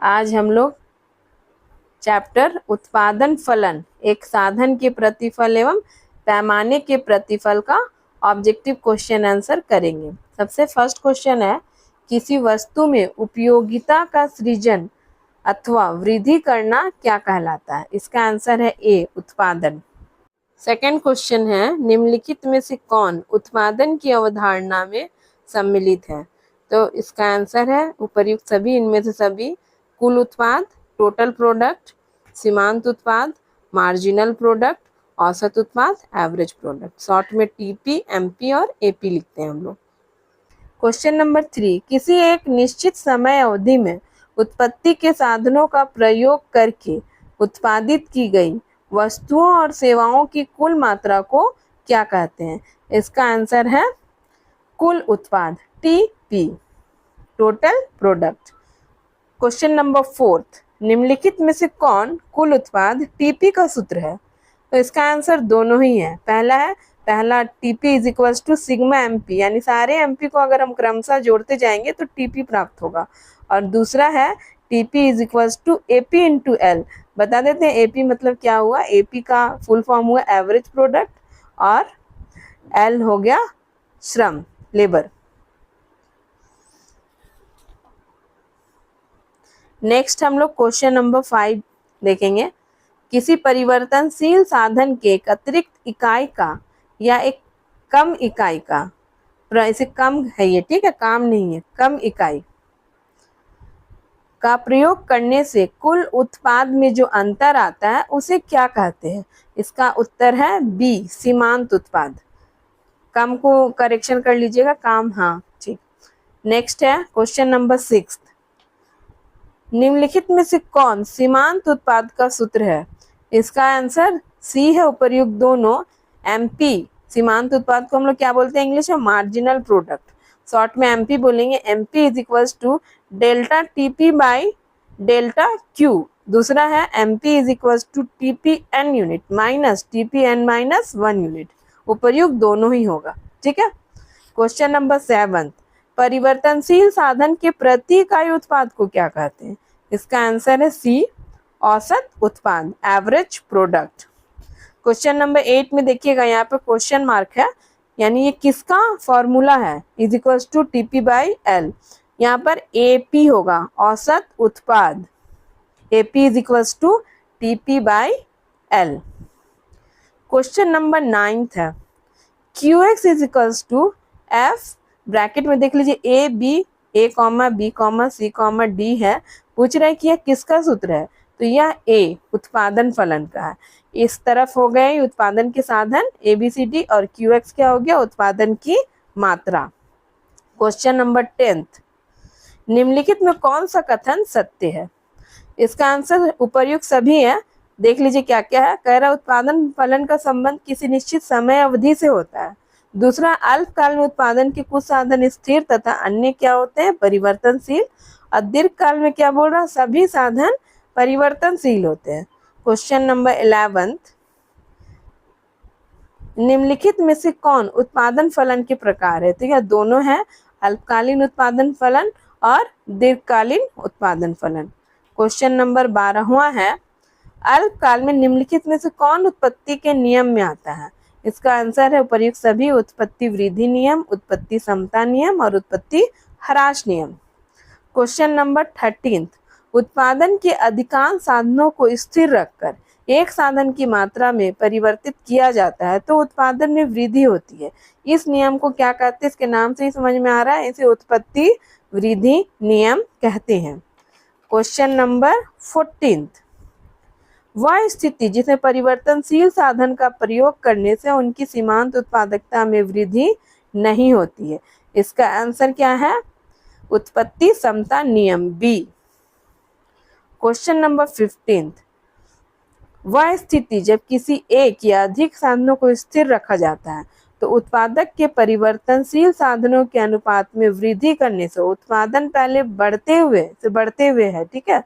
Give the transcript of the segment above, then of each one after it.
आज हम लोग चैप्टर उत्पादन फलन, एक साधन के प्रतिफल एवं पैमाने के प्रतिफल का ऑब्जेक्टिव क्वेश्चन आंसर करेंगे। सबसे फर्स्ट क्वेश्चन है, किसी वस्तु में उपयोगिता का सृजन अथवा वृद्धि करना क्या कहलाता है? इसका आंसर है ए, उत्पादन। सेकंड क्वेश्चन है, निम्नलिखित में से कौन उत्पादन की अवधारणा में सम्मिलित है? तो इसका आंसर है उपर्युक्त सभी, इनमें से सभी। कुल उत्पाद, टोटल प्रोडक्ट, सीमांत उत्पाद, मार्जिनल प्रोडक्ट, औसत उत्पाद, एवरेज प्रोडक्ट। शॉर्ट में टीपी, एमपी और एपी लिखते हैं हम लोग। क्वेश्चन नंबर 3, किसी एक निश्चित समय अवधि में उत्पत्ति के साधनों का प्रयोग करके उत्पादित की गई वस्तुओं और सेवाओं की कुल मात्रा को क्या कहते हैं? इसका आंसर है कुल उत्पाद, TP, total product. Question number 4, निम्नलिखित में से कौन कुल उत्पाद टीपी का सूत्र है? तो इसका आंसर दोनों ही है। पहला TP is equals to sigma MP, यानी सारे एमपी को अगर हम क्रमशः जोड़ते जाएंगे तो टीपी प्राप्त होगा। और दूसरा है TP is equals to AP into L. बता देते हैं एपी मतलब क्या हुआ। एपी का फुल फॉर्म हुआ एवरेज प्रोडक्ट और एल हो गया श्रम, लेबर। नेक्स्ट हम लोग क्वेश्चन नंबर 5 देखेंगे, किसी परिवर्तनशील साधन के एक अतिरिक्त इकाई का या एक कम इकाई का, इसे कम है ये, ठीक है, काम नहीं है, कम इकाई का प्रयोग करने से कुल उत्पाद में जो अंतर आता है उसे क्या कहते हैं? इसका उत्तर है बी, सीमांत उत्पाद। कम को करेक्शन कर लीजिएगा, काम, हाँ ठीक। नेक्स्ट है क्वेश्चन नंबर 6, निम्नलिखित में से कौन सीमांत उत्पाद का सूत्र है? इसका आंसर सी है, उपर्युक्त दोनों। एमपी, सीमांत उत्पाद को हम लोग क्या बोलते हैं इंग्लिश में? Marginal product. शॉर्ट में एमपी बोलेंगे। MP is equals to delta TP by delta Q. दूसरा है MP is equals to TP N unit minus TP N minus 1 unit. उपर्युक्त दोनों ही होगा, ठीक है। क्वेश्चन नंबर 7, परिवर्तनशील साधन के प्रति इकाई उत्पाद को क्या कहते हैं? इसका आंसर है सी, औसत उत्पाद, एवरेज प्रोडक्ट। क्वेश्चन नंबर 8 में देखिएगा, यहाँ पे क्वेश्चन मार्क है, यानी ये किसका फॉर्मूला है? Is equals to TP by L. यहाँ पर एपी होगा, औसत उत्पाद। AP is equals to TP by L. Question number 9 है, Q X is equals to F, bracket में देख लीजिए A B, A comma B comma C comma D है। पूछ रहा है कि यह किसका सूत्र है? तो यह ए, उत्पादन फलन का है। इस तरफ हो गए उत्पादन के साधन ए बी सी डी, और क्यू एक्स क्या हो गया? उत्पादन की मात्रा। क्वेश्चन नंबर 10, निम्नलिखित में कौन सा कथन सत्य है? इसका आंसर उपर्युक्त सभी है। देख लीजिए क्या क्या है। कह रहा उत्पादन फलन का संबंध किसी निश्चित समय अवधि से होता है। दूसरा, अल्पकाल में उत्पादन के कुछ साधन स्थिर तथा अन्य क्या होते हैं? परिवर्तनशील। और दीर्घ काल में क्या बोल रहा? सभी साधन परिवर्तनशील होते हैं। क्वेश्चन नंबर 11, निम्नलिखित में से कौन उत्पादन फलन के प्रकार है? तो यह दोनों है, अल्पकालीन उत्पादन फलन और दीर्घकालीन उत्पादन फलन। क्वेश्चन नंबर 12वां है, अल्पकाल में निम्नलिखित में से कौन उत्पत्ति के नियम में आता है? इसका आंसर है उपर्युक्त सभी, उत्पत्ति वृद्धि नियम, उत्पत्ति समता नियम और उत्पत्ति ह्रास नियम। क्वेश्चन नंबर 13, उत्पादन के अधिकांश साधनों को स्थिर रखकर एक साधन की मात्रा में परिवर्तित किया जाता है तो उत्पादन में वृद्धि होती है। इस नियम को क्या कहते हैं? इसके नाम से ही समझ में आ रहा है, इसे उत्पत्ति वृद्धि नियम कहते हैं। क्वेश्चन नंबर 14, वह स्थिति जिसमें परिवर्तनशील साधन का प्रयोग करने से उनकी सीमांत उत्पादकता में वृद्धि नहीं होती है। इसका आंसर क्या है? उत्पत्ति समता नियम, बी। क्वेश्चन नंबर 15, वह स्थिति जब किसी एक या अधिक साधनों को स्थिर रखा जाता है तो उत्पादक के परिवर्तनशील साधनों के अनुपात में वृद्धि करने से उत्पादन पहले बढ़ते हुए है, ठीक है,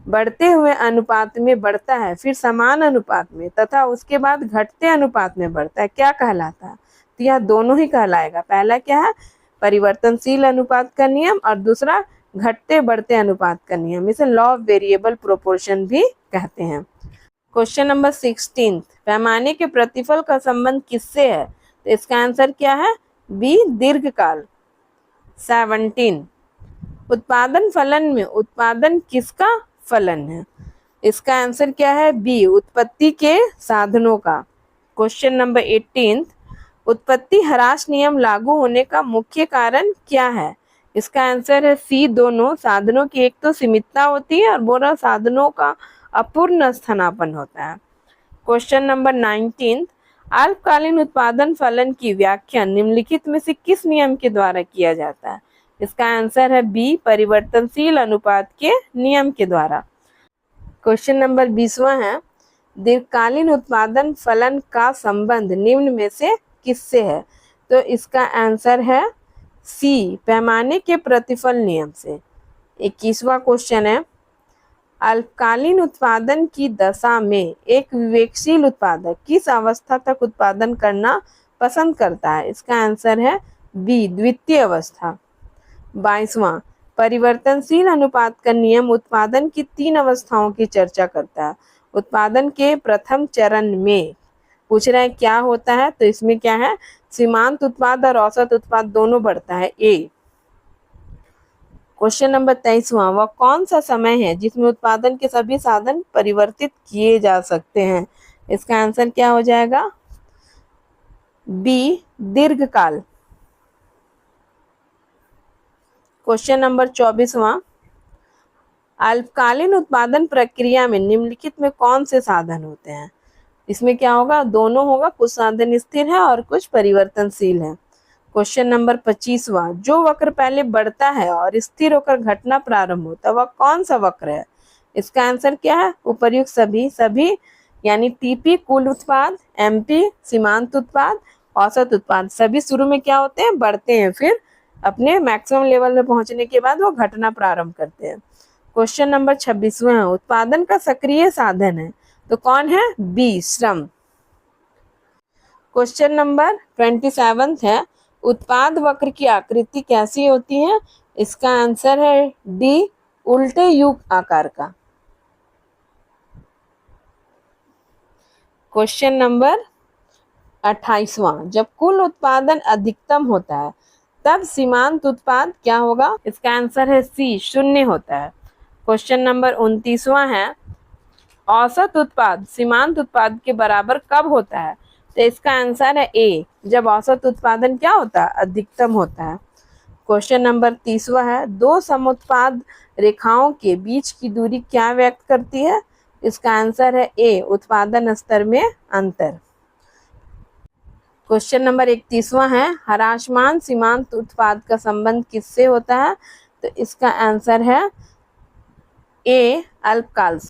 बढ़ते हुए अनुपात में बढ़ता है, फिर समान अनुपात में तथा उसके बाद घटते अनुपात में बढ़ता है। क्या कहलाता है? तो यह दोनों ही कहलाएगा। पहला क्या है? परिवर्तनशील अनुपात का नियम, और दूसरा घटते बढ़ते अनुपात का नियम, इसे लॉ ऑफ वेरिएबल प्रोपोर्शन भी कहते हैं। क्वेश्चन नंबर 16, पैमाने के प्रतिफल का संबंध किससे है? तो इसका आंसर क्या है? बी, दीर्घकाल। 17, उत्पादन फलन में उत्पादन किसका फलन है? इसका आंसर क्या है? बी, उत्पत्ति के साधनों का। क्वेश्चन नंबर 18, उत्पत्ति ह्रास नियम लागू होने का मुख्य कारण क्या है? इसका आंसर है सी, दोनों। साधनों की एक तो सीमितता होती है और बोरा साधनों का अपूर्ण स्थानापन्न होता है। क्वेश्चन नंबर 19, अल्पकालीन उत्पादन फलन की व्याख्या निम्नलिखित में से किस नियम के द्वारा किया जाता है? इसका आंसर है बी, परिवर्तनशील अनुपात के नियम के द्वारा। क्वेश्चन नंबर 20वां है, दीर्घकालीन उत्पादन फलन का संबंध निम्न में से किससे है? तो इसका आंसर है सी, पैमाने के प्रतिफल नियम से। 21वां क्वेश्चन है, अल्पकालीन उत्पादन की दशा में एक विवेकशील उत्पादक किस अवस्था तक उत्पादन करना पसंद करता है? इसका आंसर है बी, द्वितीय अवस्था। 22वां, परिवर्तनशील अनुपात का नियम उत्पादन की 3 अवस्थाओं की चर्चा करता है। उत्पादन के प्रथम चरण में पूछ रहा है क्या होता है? तो इसमें क्या है? सीमांत उत्पाद और औसत उत्पाद दोनों बढ़ता है, ए। क्वेश्चन नंबर 23वां, वह कौन सा समय है जिसमें उत्पादन के सभी साधन परिवर्तित किए जा सकते हैं? इसका आंसर क्या हो जाएगा? बी, दीर्घकाल। क्वेश्चन नंबर 24वां, अल्पकालीन उत्पादन प्रक्रिया में निम्नलिखित में कौन से साधन होते हैं? इसमें क्या होगा? दोनों होगा, कुछ साधन स्थिर है और कुछ परिवर्तनशील है। क्वेश्चन नंबर 25वां, जो वक्र पहले बढ़ता है और स्थिर होकर घटना प्रारंभ होता है वह कौन सा वक्र है? इसका आंसर क्या है? उपर्युक्त सभी यानी टीपी कुल उत्पाद, एमपी सीमांत उत्पाद, औसत उत्पाद, सभी शुरू में क्या होते हैं? बढ़ते हैं, फिर अपने मैक्सिमम लेवल में पहुंचने के बाद वो घटना प्रारंभ करते हैं। क्वेश्चन नंबर 26वां, उत्पादन का सक्रिय साधन है तो कौन है? बी, श्रम। क्वेश्चन नंबर 27 है, उत्पाद वक्र की आकृति कैसी होती है? इसका आंसर है डी, उल्टे युग आकार का। क्वेश्चन नंबर 28वां, जब कुल उत्पादन अधिकतम होता है तब सीमांत उत्पाद क्या होगा? इसका आंसर है सी, 0 होता है। क्वेश्चन नंबर 29वां है, औसत उत्पाद सीमांत उत्पाद के बराबर कब होता है? तो इसका आंसर है ए, जब औसत उत्पादन क्या होता है? अधिकतम होता है। क्वेश्चन नंबर 30वां है, दो समुत्पाद रेखाओं के बीच की दूरी क्या व्यक्त करती है? इसका आंसर है ए, उत्पादन स्तर में अंतर। क्वेश्चन नंबर 31वां है, ह्रासमान सीमांत उत्पाद का संबंध किससे होता है? तो इसका आंसर है ए, अल्पकाल से।